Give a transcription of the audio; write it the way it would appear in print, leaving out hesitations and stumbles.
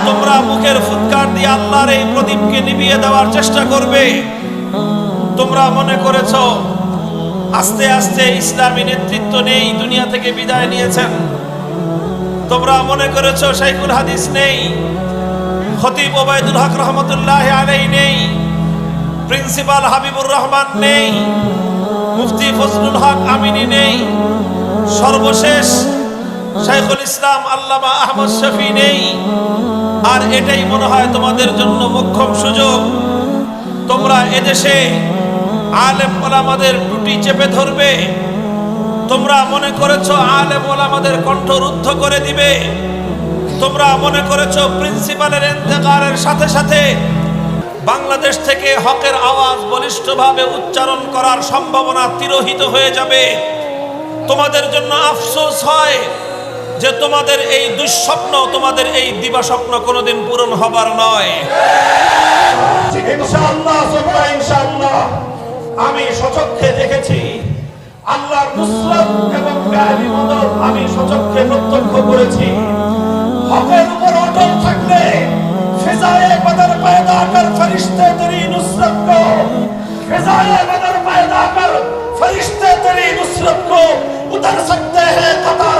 তোমরা মুখের ফুৎকার দিয়ে আল্লাহর এই প্রদীপকে নিভিয়ে দেওয়ার চেষ্টা করবে। তোমরা মনে করেছো আস্তে আস্তে ইসলামী নেতৃত্ব নেই, দুনিয়া থেকে বিদায় নিয়েছেন। তোমরা মনে করেছো শাইখুল হাদিস নেই, খতিব ওবায়দুল হক রহমতুল্লাহ আলাইহি নেই, প্রিন্সিপাল হাবিবুর রহমান নেই, মুফতি ফজলুল হক আমিনী নেই, সর্বশেষ শাইখুল ইসলাম আল্লামা আহমদ শফি নেই। আর এটাই মনে হয় তোমাদের জন্য মোক্ষম সুযোগ। তোমরা এদেশে আলেম ওলামাদের টুটি চেপে ধরবে। তোমরা মনে করেছো আলেম ওলামাদের কণ্ঠ রুদ্ধ করে দিবে। তোমরা মনে করেছো প্রিন্সিপালের ইন্তেকালের সাথে সাথে বাংলাদেশ থেকে হকের আওয়াজ বলিষ্ঠভাবে উচ্চারণ করার সম্ভাবনা তিরোহিত হয়ে যাবে। তোমাদের জন্য আফসোস হয় যে তোমাদের এই দুঃস্বপ্ন, তোমাদের এই দিবাস্বপ্ন কোনোদিন পূরণ হবার নয়। ইনশাআল্লাহ সুবহান ইনশাআল্লাহ আমি স্বচক্ষে দেখেছি আল্লাহর নুসরত এবং গায়েবী মদদ আমি স্বচক্ষে প্রত্যক্ষ করেছি। হকের উপর অটল থাকলে ফিজায়ে বদর पैदा कर फरिश्ते तेरी नुसरत को, फिजाए बदर पैदा कर फरिश्ते तेरी नुसरत को उतर सकते हैं कतार